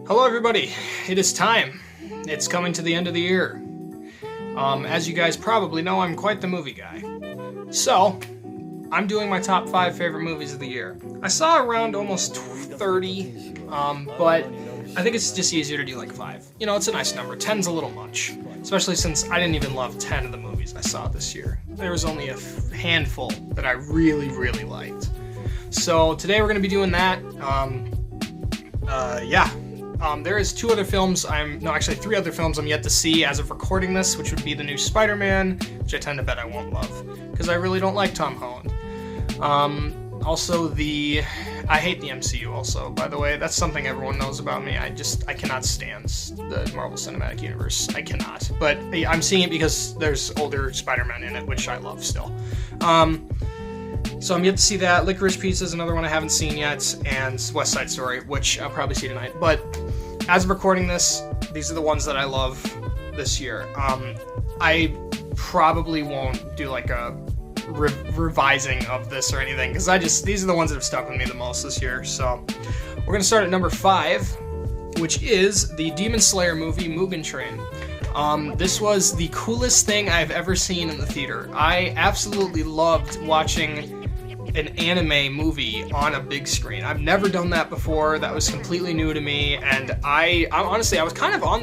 Hello everybody, it is time. It's coming to the end of the year. As you guys probably know, I'm quite the movie guy. So, I'm doing my top 5 favorite movies of the year. I saw around almost 30, but I think it's just easier to do like 5. You know, it's a nice number. 10's a little much, especially since I didn't even love 10 of the movies I saw this year. There was only a handful that I really, really liked. So today we're going to be doing that. There is 3 other films I'm yet to see as of recording this, which would be the new Spider-Man, which I tend to bet I won't love, because I really don't like Tom Holland. I hate the MCU also, by the way. That's something everyone knows about me. I cannot stand the Marvel Cinematic Universe. I cannot. But I'm seeing it because there's older Spider-Man in it, which I love still. So I'm yet to see that. Licorice Pizza is another one I haven't seen yet, and West Side Story, which I'll probably see tonight. But as of recording this, these are the ones that I love this year. I probably won't do like a revising of this or anything, because these are the ones that have stuck with me the most this year. So we're gonna start at number 5, which is the Demon Slayer movie Mugen Train. This was the coolest thing I've ever seen in the theater. I absolutely loved watching an anime movie on a big screen. I've never done that before. That was completely new to me, and I honestly was kind of on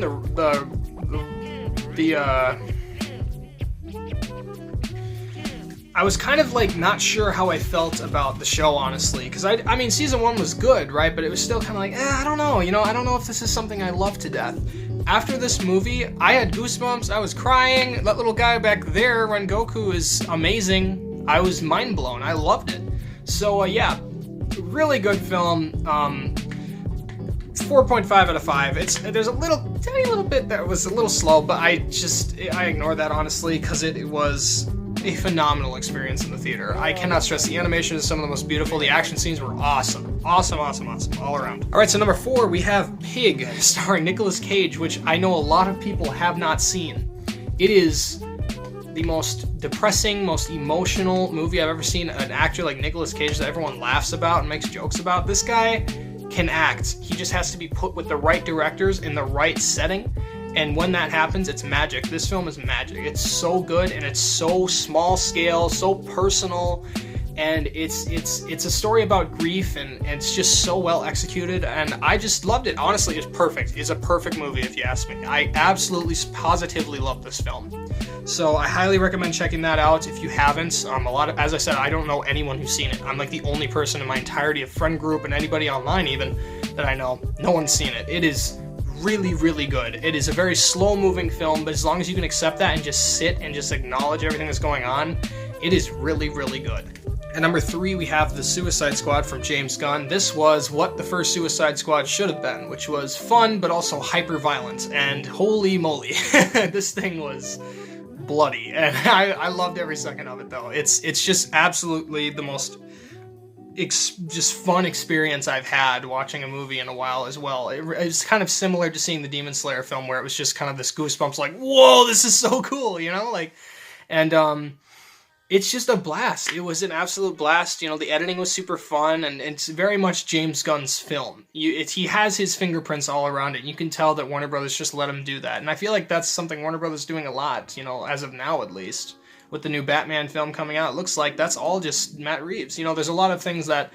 I was kind of like not sure how I felt about the show, honestly, because I mean season 1 was good, right? But it was still kind of like, I don't know, I don't know if this is something I love to death. After this movie, I had goosebumps, I was crying. That little guy back there, Rengoku, is amazing. I was mind blown. I loved it. So yeah, really good film. 4.5 out of 5. There's a tiny little bit that was a little slow, but I ignore that honestly, because it was a phenomenal experience in the theater. I cannot stress the animation is some of the most beautiful. The action scenes were awesome. Awesome all around. Alright, so number 4, we have Pig, starring Nicolas Cage, which I know a lot of people have not seen. It is the most depressing, most emotional movie I've ever seen. An actor like Nicolas Cage that everyone laughs about and makes jokes about. This guy can act. He just has to be put with the right directors in the right setting. And when that happens, it's magic. This film is magic. It's so good, and it's so small scale, so personal, and it's a story about grief, and it's just so well executed, and I just loved it. Honestly, it's perfect. It's a perfect movie, if you ask me. I absolutely, positively love this film. So I highly recommend checking that out if you haven't. As I said, I don't know anyone who's seen it. I'm like the only person in my entirety of friend group and anybody online even that I know. No one's seen it. It is really, really good. It is a very slow-moving film, but as long as you can accept that and just sit and just acknowledge everything that's going on, it is really, really good. At number 3, we have The Suicide Squad from James Gunn. This was what the first Suicide Squad should have been, which was fun, but also hyper-violent, and holy moly, this thing was bloody, and I loved every second of it, though. It's just absolutely the most just fun experience I've had watching a movie in a while as well. It's kind of similar to seeing the Demon Slayer film, where it was just kind of this goosebumps, like, whoa, this is so cool, it's just a blast. It was an absolute blast. The editing was super fun, and it's very much James Gunn's film. He has his fingerprints all around it. You can tell that Warner Brothers just let him do that, and I feel like that's something Warner Brothers is doing a lot, as of now at least. With the new Batman film coming out, it looks like that's all just Matt Reeves. There's a lot of things that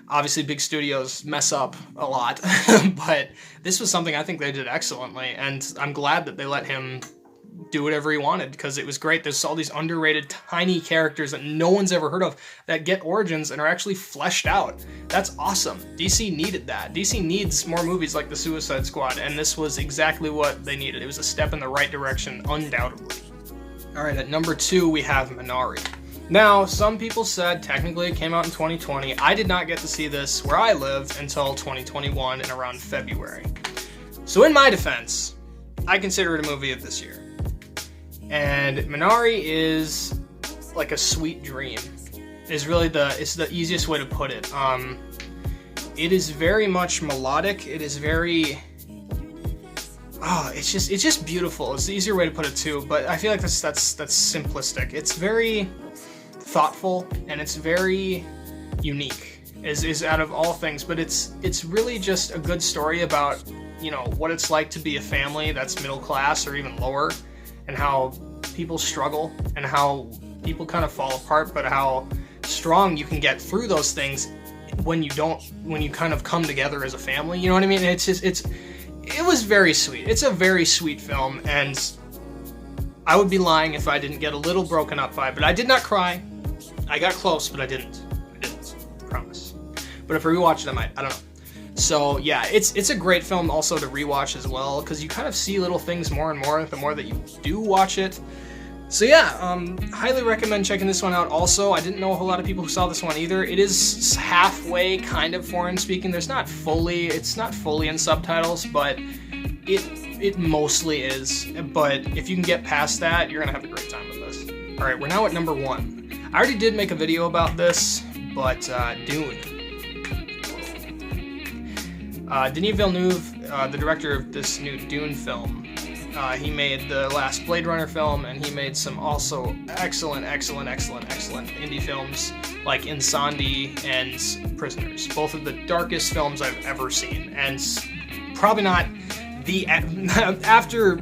obviously big studios mess up a lot, but this was something I think they did excellently, and I'm glad that they let him do whatever he wanted, because it was great. There's all these underrated tiny characters that no one's ever heard of that get origins and are actually fleshed out. That's awesome. DC needed that. DC needs more movies like The Suicide Squad, and this was exactly what they needed. It was a step in the right direction, undoubtedly. Alright, at number 2, we have Minari. Now, some people said technically it came out in 2020. I did not get to see this where I live until 2021 and around February. So in my defense, I consider it a movie of this year. And Minari is like a sweet dream. It's the easiest way to put it. It is very much melodic. It is very it's just beautiful. It's the easier way to put it too, but I feel like that's simplistic. It's very thoughtful, and it's very unique, is out of all things, but it's really just a good story about you know, what it's like to be a family that's middle class or even lower, and how people struggle and how people kind of fall apart, but how strong you can get through those things when you kind of come together as a family. You know what I mean? It was very sweet. It's a very sweet film, and I would be lying if I didn't get a little broken up by it, but I did not cry. I got close, but I didn't. I promise. But if I rewatch it, I might. I don't know. So yeah, it's a great film also to rewatch as well, because you kind of see little things more and more the more that you do watch it. So yeah, highly recommend checking this one out. Also, I didn't know a whole lot of people who saw this one either. It is halfway kind of foreign speaking. It's not fully in subtitles, but it mostly is. But if you can get past that, you're gonna have a great time with this. All right, we're now at number 1. I already did make a video about this, but Dune. Denis Villeneuve, the director of this new Dune film, he made the last Blade Runner film, and he made some also excellent indie films like Insandi and Prisoners. Both of the darkest films I've ever seen, and probably not the after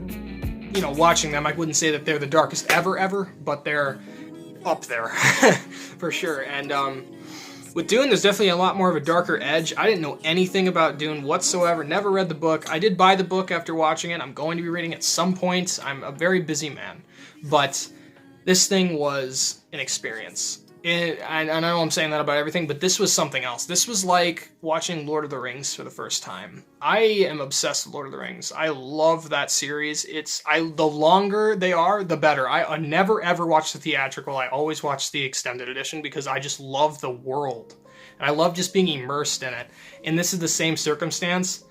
watching them, I wouldn't say that they're the darkest ever, but they're up there for sure. And with Dune, there's definitely a lot more of a darker edge. I didn't know anything about Dune whatsoever, never read the book. I did buy the book after watching it. I'm going to be reading it at some point. I'm a very busy man. But this thing was an experience. I know I'm saying that about everything, but this was something else. This was like watching Lord of the Rings for the first time. I am obsessed with Lord of the Rings. I love that series. The longer they are, the better. I never ever watch the theatrical. I always watch the extended edition because I just love the world. And I love just being immersed in it. And this is the same circumstance.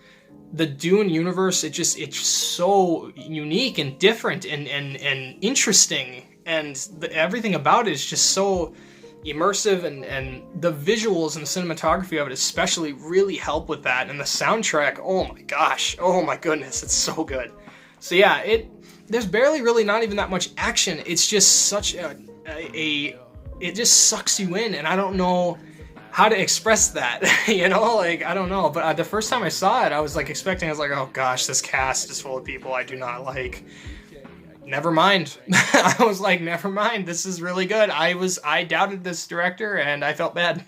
The Dune universe, it's so unique and different and interesting. And everything about it is just so immersive, and the visuals and the cinematography of it especially really help with that, and the soundtrack, oh my gosh, oh my goodness, it's so good. So yeah, there's barely really not even that much action. It's just such it just sucks you in, and I don't know how to express that. I don't know, but the first time I saw it, I was like, oh gosh, this cast is full of people I do not like. Never mind. I was like, never mind. This is really good. I doubted this director, and I felt bad.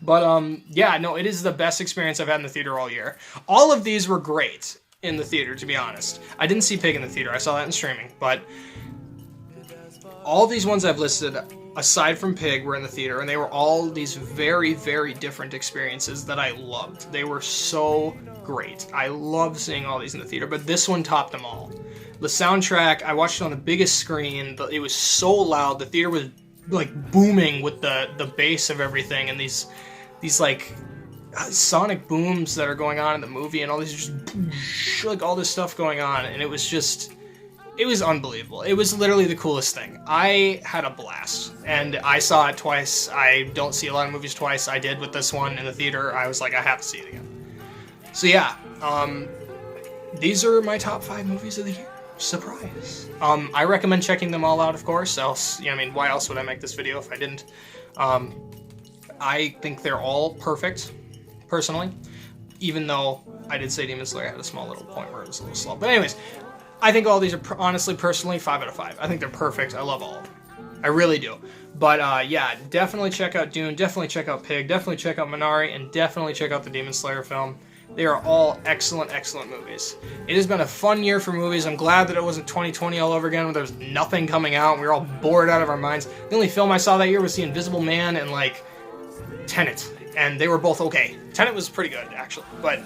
But yeah, no, it is the best experience I've had in the theater all year. All of these were great in the theater, to be honest. I didn't see Pig in the theater. I saw that in streaming. But all these ones I've listed, aside from Pig, were in the theater, and they were all these very, very different experiences that I loved. They were so great. I love seeing all these in the theater, but this one topped them all. The soundtrack, I watched it on the biggest screen. It was so loud. The theater was like booming with the bass of everything, and these like sonic booms that are going on in the movie, and all these just like all this stuff going on, and it was unbelievable. It was literally the coolest thing. I had a blast, and I saw it twice. I don't see a lot of movies twice. I did with this one in the theater. I was like, I have to see it again. So yeah, these are my top 5 movies of the year. Surprise. I recommend checking them all out, of course, else, why else would I make this video if I didn't? I think they're all perfect, personally, even though I did say Demon Slayer had a small little point where it was a little slow. But anyways, I think all these are, honestly, personally, 5 out of 5. I think they're perfect. I love all of them. I really do. But yeah, definitely check out Dune, definitely check out Pig, definitely check out Minari, and definitely check out the Demon Slayer film. They are all excellent movies. It has been a fun year for movies. I'm glad that it wasn't 2020 all over again, where there was nothing coming out, and we were all bored out of our minds. The only film I saw that year was The Invisible Man and, Tenet, and they were both okay. Tenet was pretty good, actually, but,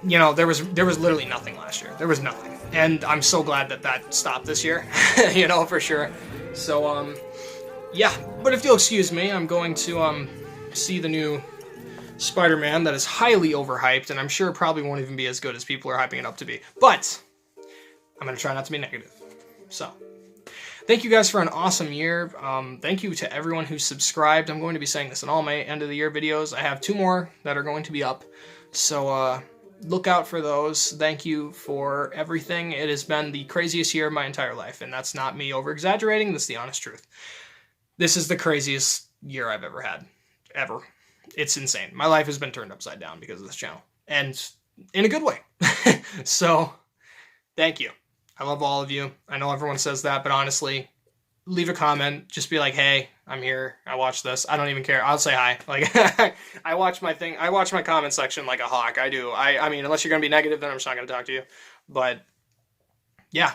there was literally nothing last year. There was nothing, and I'm so glad that stopped this year, for sure. So, yeah, but if you'll excuse me, I'm going to, see the new Spider-Man that is highly overhyped, and I'm sure probably won't even be as good as people are hyping it up to be. But I'm going to try not to be negative. So, thank you guys for an awesome year. Thank you to everyone who subscribed. I'm going to be saying this in all my end of the year videos. I have 2 more that are going to be up. So, look out for those. Thank you for everything. It has been the craziest year of my entire life, and that's not me over-exaggerating. That's the honest truth. This is the craziest year I've ever had. Ever. It's insane. My life has been turned upside down because of this channel. And in a good way. So, thank you. I love all of you. I know everyone says that, but honestly, leave a comment. Just be like, hey, I'm here. I watched this. I don't even care. I'll say hi. Like, I watch my thing. I watch my comment section like a hawk. I do. I mean, unless you're going to be negative, then I'm just not going to talk to you. But yeah,